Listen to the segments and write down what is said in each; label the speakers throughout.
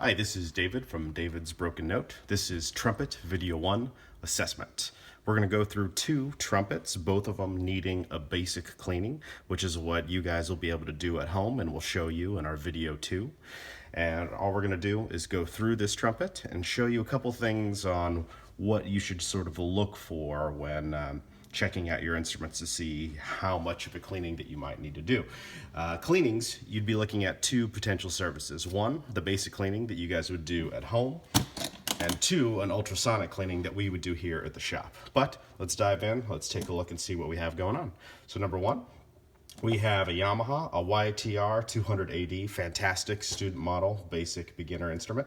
Speaker 1: Hi, this is David from David's Broken Note. This is Trumpet Video 1 Assessment. We're going to go through two trumpets, both of them needing a basic cleaning, which is what you guys will be able to do at home, and we'll show you in our video 2. And all we're going to do is go through this trumpet and show you a couple things on what you should sort of look for when checking out your instruments to see how much of a cleaning that you might need to do. Cleanings, you'd be looking at two potential services. One, the basic cleaning that you guys would do at home, and two, an ultrasonic cleaning that we would do here at the shop. But let's dive in, let's take a look and see what we have going on. So number one, we have a Yamaha, a YTR 200AD, fantastic student model, basic beginner instrument.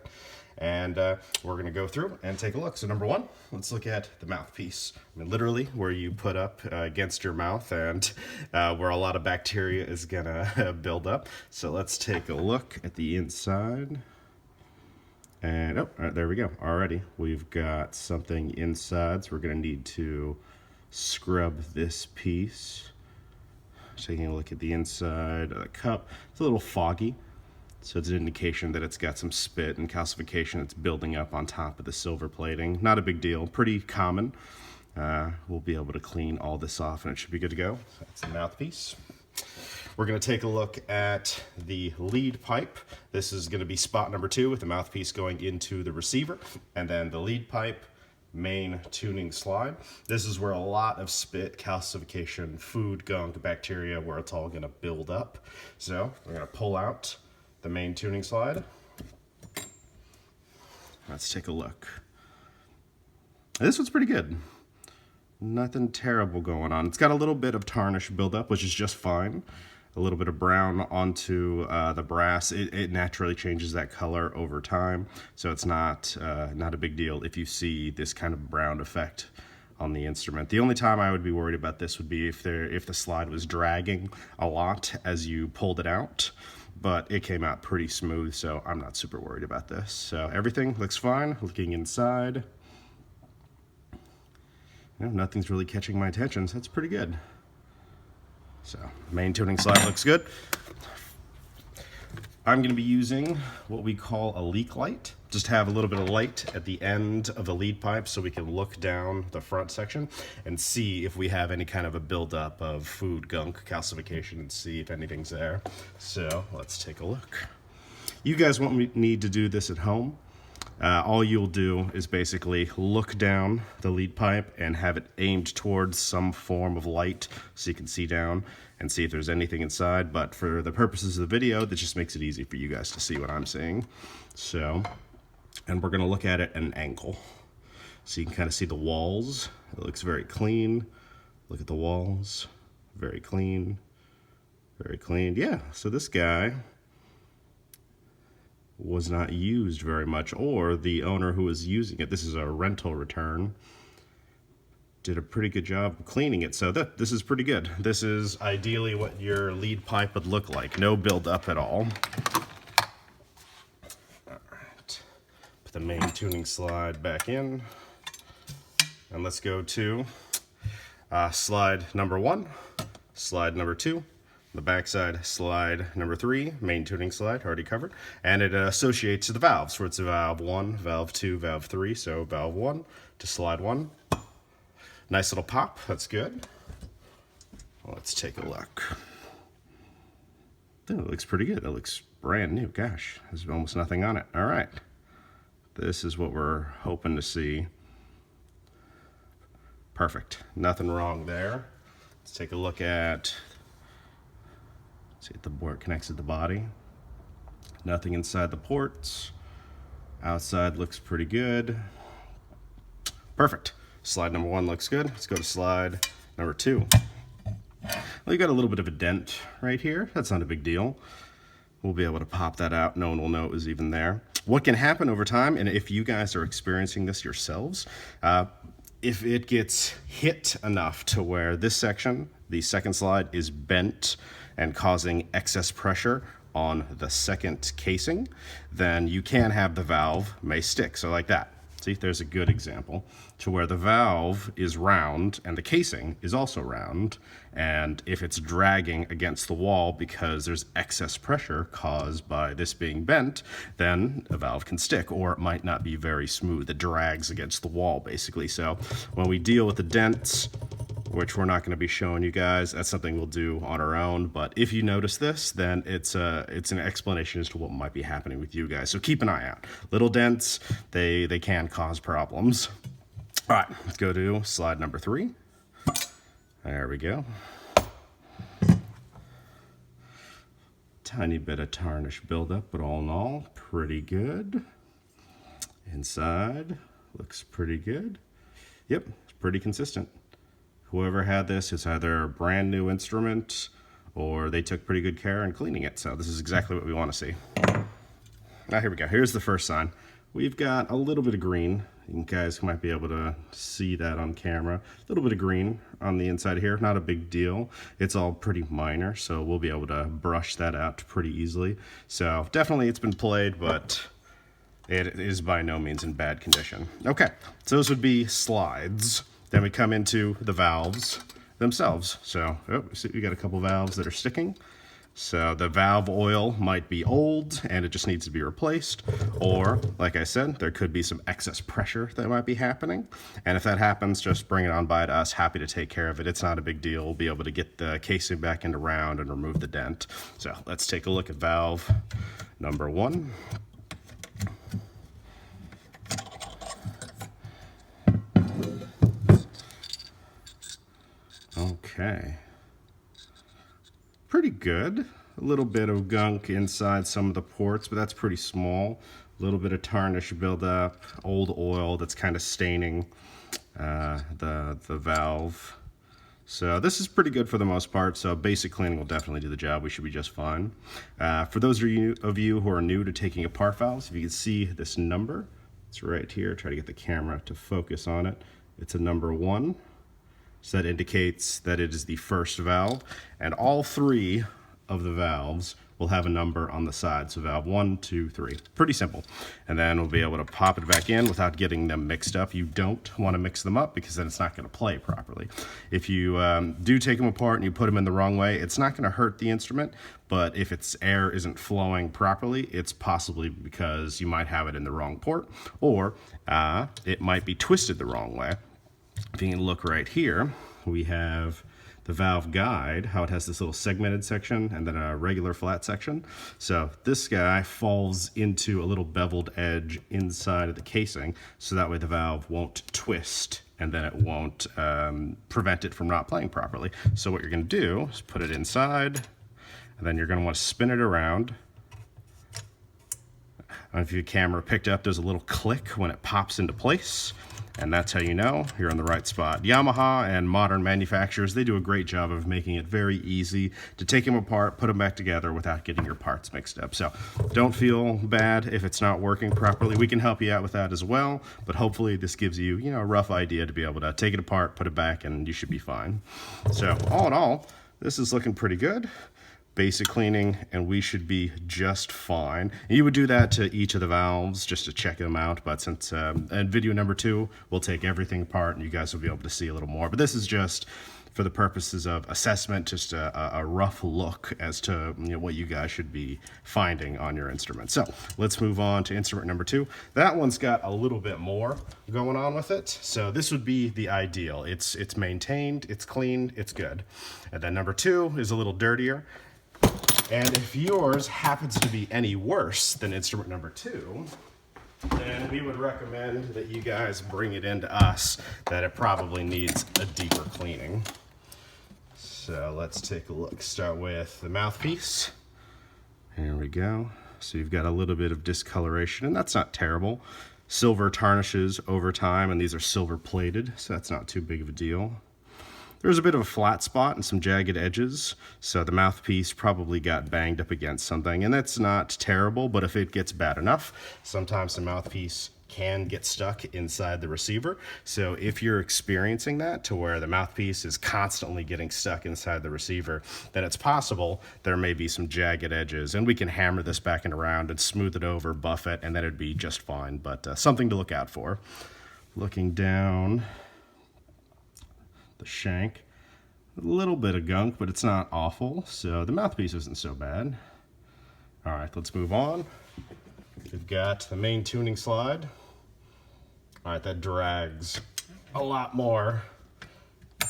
Speaker 1: And we're going to go through and take a look. So number one, let's look at the mouthpiece. I mean, literally where you put up against your mouth and where a lot of bacteria is going to build up. So let's take a look at the inside. And oh, there we go. Already, we've got something inside. So we're going to need to scrub this piece. Taking a look at the inside of the cup. It's a little foggy. So it's an indication that it's got some spit and calcification that's building up on top of the silver plating. Not a big deal, pretty common. We'll be able to clean all this off and it should be good to go. So that's the mouthpiece. We're going to take a look at the lead pipe. This is going to be spot number 2 with the mouthpiece going into the receiver. And then the lead pipe, main tuning slide. This is where a lot of spit, calcification, food, gunk, bacteria, where it's all going to build up. So we're going to pull out the main tuning slide. Let's take a look. This one's pretty good. Nothing terrible going on. It's got a little bit of tarnish buildup, which is just fine. A little bit of brown onto the brass. It naturally changes that color over time, so it's not a big deal if you see this kind of brown effect on the instrument. The only time I would be worried about this would be if the slide was dragging a lot as you pulled it out. But it came out pretty smooth, so I'm not super worried about this. So everything looks fine. Looking inside, nothing's really catching my attention, so that's pretty good. So main tuning slide looks good. I'm going to be using what we call a leak light. Just have a little bit of light at the end of the lead pipe so we can look down the front section and see if we have any kind of a buildup of food, gunk, calcification, and see if anything's there. So let's take a look. You guys won't need to do this at home. All you'll do is basically look down the lead pipe and have it aimed towards some form of light so you can see down and see if there's anything inside. But for the purposes of the video, that just makes it easy for you guys to see what I'm seeing. So, and we're going to look at it at an angle. So you can kind of see the walls. It looks very clean. Look at the walls. Very clean. Very clean. Yeah, so this guy was not used very much, or the owner who was using it, this is a rental return, did a pretty good job of cleaning it. So this is pretty good. This is ideally what your lead pipe would look like. No buildup at all. All right. Put the main tuning slide back in. And let's go to slide number 1, slide number 2, the backside slide number 3, main tuning slide, already covered, and it associates to the valves, where it's a valve 1, valve 2, valve 3, so valve 1 to slide 1. Nice little pop, that's good. Let's take a look. It looks pretty good. It looks brand new. Gosh, there's almost nothing on it. All right, this is what we're hoping to see. Perfect, nothing wrong there. Let's take a look at, see if the board connects to the body. Nothing inside the ports. Outside looks pretty good. Perfect. Slide number 1 looks good. Let's go to slide number 2. Well, you got a little bit of a dent right here. That's not a big deal. We'll be able to pop that out. No one will know it was even there. What can happen over time, and if you guys are experiencing this yourselves, if it gets hit enough to where this section, the second slide, is bent and causing excess pressure on the second casing, then you can have the valve may stick, so like that. See, there's a good example to where the valve is round and the casing is also round. And if it's dragging against the wall because there's excess pressure caused by this being bent, then a valve can stick, or it might not be very smooth. It drags against the wall, basically. So when we deal with the dents, which we're not going to be showing you guys, that's something we'll do on our own. But if you notice this, then it's an explanation as to what might be happening with you guys. So keep an eye out. Little dents, they can cause problems. All right, let's go to slide number 3. There we go. Tiny bit of tarnish buildup, but all in all, pretty good. Inside looks pretty good. Yep, it's pretty consistent. Whoever had this is either a brand new instrument or they took pretty good care in cleaning it. So this is exactly what we want to see. Now here we go. Here's the first sign. We've got a little bit of green. You guys might be able to see that on camera. A little bit of green on the inside here. Not a big deal. It's all pretty minor, so we'll be able to brush that out pretty easily. So definitely it's been played, but it is by no means in bad condition. Okay, so those would be slides. Then we come into the valves themselves. So see, we got a couple valves that are sticking. So the valve oil might be old and it just needs to be replaced. Or, like I said, there could be some excess pressure that might be happening. And if that happens, just bring it on by to us. Happy to take care of it. It's not a big deal. We'll be able to get the casing back into round and remove the dent. So let's take a look at valve number 1. Okay. Pretty good. A little bit of gunk inside some of the ports, but that's pretty small. A little bit of tarnish buildup, old oil that's kind of staining the valve. So this is pretty good for the most part, so basic cleaning will definitely do the job. We should be just fine. For those of you who are new to taking apart valves, if you can see this number, it's right here. Try to get the camera to focus on it. It's a number 1. So that indicates that it is the first valve, and all 3 of the valves will have a number on the side. So valve 1, 2, 3. Pretty simple. And then we'll be able to pop it back in without getting them mixed up. You don't want to mix them up because then it's not going to play properly. If you do take them apart and you put them in the wrong way, it's not going to hurt the instrument, but if its air isn't flowing properly, it's possibly because you might have it in the wrong port, or it might be twisted the wrong way. If you can look right here, we have the valve guide, how it has this little segmented section and then a regular flat section. So this guy falls into a little beveled edge inside of the casing, so that way the valve won't twist and then it won't prevent it from not playing properly. So what you're going to do is put it inside, and then you're going to want to spin it around. I don't know if your camera picked up, there's a little click when it pops into place. And that's how you know you're in the right spot. Yamaha and modern manufacturers, they do a great job of making it very easy to take them apart, put them back together without getting your parts mixed up. So don't feel bad if it's not working properly. We can help you out with that as well, but hopefully this gives you, a rough idea to be able to take it apart, put it back, and you should be fine. So all in all, this is looking pretty good. Basic cleaning, and we should be just fine. And you would do that to each of the valves just to check them out, but since in video number 2 we'll take everything apart and you guys will be able to see a little more, but this is just for the purposes of assessment, just a rough look as to what you guys should be finding on your instrument. So let's move on to instrument number 2. That one's got a little bit more going on with it, so this would be the ideal. It's maintained, it's clean, it's good. And then number 2 is a little dirtier. And if yours happens to be any worse than instrument number 2, then we would recommend that you guys bring it into us, that it probably needs a deeper cleaning. So let's take a look. Start with the mouthpiece. Here we go. So you've got a little bit of discoloration, and that's not terrible. Silver tarnishes over time, and these are silver plated, so that's not too big of a deal. There's a bit of a flat spot and some jagged edges, so the mouthpiece probably got banged up against something, and that's not terrible, but if it gets bad enough, sometimes the mouthpiece can get stuck inside the receiver. So if you're experiencing that to where the mouthpiece is constantly getting stuck inside the receiver, then it's possible there may be some jagged edges, and we can hammer this back and around and smooth it over, buff it, and then it'd be just fine, but something to look out for. Looking down the shank, a little bit of gunk, but it's not awful, so the mouthpiece isn't so bad. All right, let's move on. We've got the main tuning slide. All right, that drags a lot more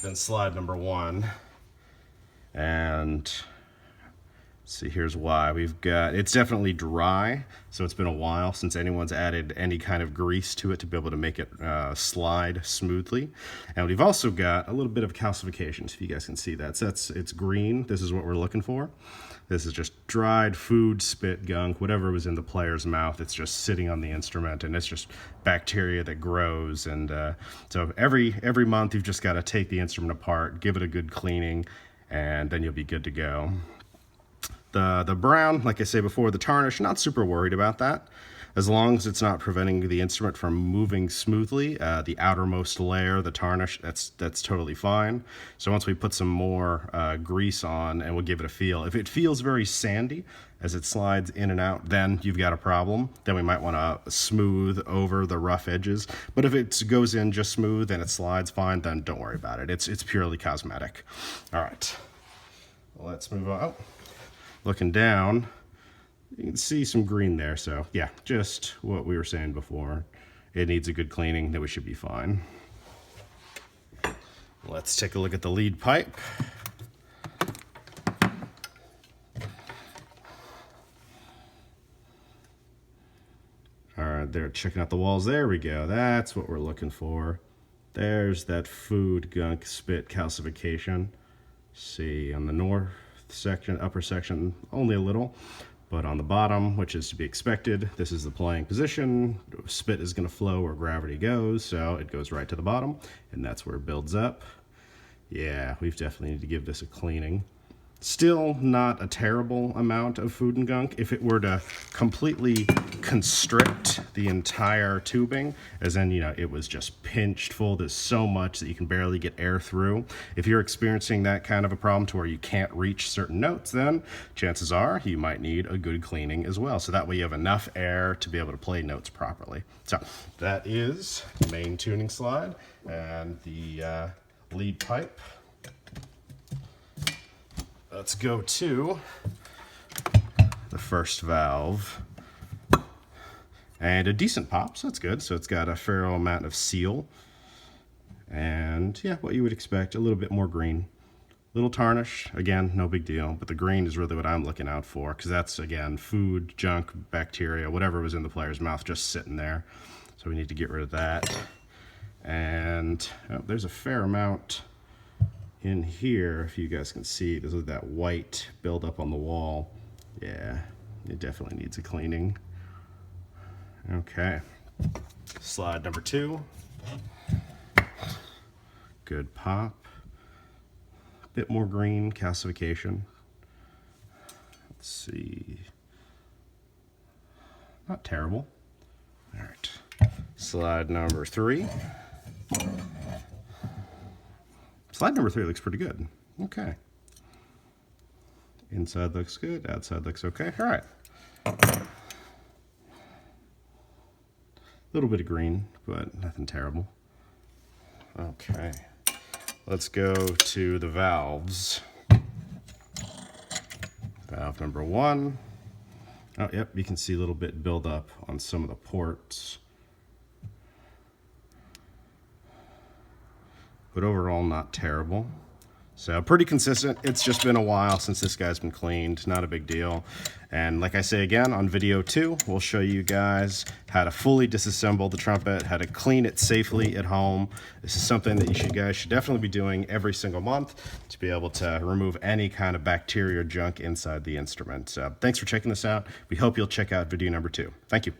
Speaker 1: than slide number 1. And see, here's why. It's definitely dry, so it's been a while since anyone's added any kind of grease to it to be able to make it slide smoothly. And we've also got a little bit of calcification, so if you guys can see that. So it's green. This is what we're looking for. This is just dried food, spit, gunk, whatever was in the player's mouth. It's just sitting on the instrument, and it's just bacteria that grows. And so every month you've just got to take the instrument apart, give it a good cleaning, and then you'll be good to go. The brown, like I say before, the tarnish, not super worried about that. As long as it's not preventing the instrument from moving smoothly, the outermost layer, the tarnish, that's totally fine. So once we put some more grease on, and we'll give it a feel. If it feels very sandy as it slides in and out, then you've got a problem. Then we might want to smooth over the rough edges. But if it goes in just smooth and it slides fine, then don't worry about it. It's purely cosmetic. All right, let's move on. Oh. Looking down, you can see some green there, so yeah, just what we were saying before. It needs a good cleaning, then we should be fine. Let's take a look at the lead pipe. All right, they're checking out the walls. There we go. That's what we're looking for. There's that food, gunk, spit, calcification. See, on the north section, upper section, only a little. But on the bottom, which is to be expected, this is the playing position. Spit is going to flow where gravity goes, so it goes right to the bottom, and that's where it builds up. Yeah, we've definitely need to give this a cleaning. Still not a terrible amount of food and gunk. If it were to completely constrict the entire tubing, as in, it was just pinched full, there's so much that you can barely get air through. If you're experiencing that kind of a problem to where you can't reach certain notes, then chances are you might need a good cleaning as well. So that way you have enough air to be able to play notes properly. So that is the main tuning slide and the lead pipe. Let's go to the first valve. And a decent pop, so that's good. So it's got a fair amount of seal. And yeah, what you would expect, a little bit more green. Little tarnish, again, no big deal. But the green is really what I'm looking out for, because that's, again, food, junk, bacteria, whatever was in the player's mouth just sitting there. So we need to get rid of that. And there's a fair amount in here, if you guys can see. There's that white buildup on the wall. Yeah, it definitely needs a cleaning. Okay, slide number 2. Good pop. A bit more green, calcification. Let's see. Not terrible. All right, slide number 3. Slide number 3 looks pretty good. Okay. Inside looks good, outside looks okay. All right. A little bit of green, but nothing terrible. Okay. Let's go to the valves. Valve number 1. Oh, yep, you can see a little bit build up on some of the ports. But overall, not terrible. So pretty consistent. It's just been a while since this guy's been cleaned. Not a big deal. And like I say again, on video 2, we'll show you guys how to fully disassemble the trumpet, how to clean it safely at home. This is something that you guys should definitely be doing every single month to be able to remove any kind of bacteria or junk inside the instrument. So thanks for checking this out. We hope you'll check out video number 2. Thank you.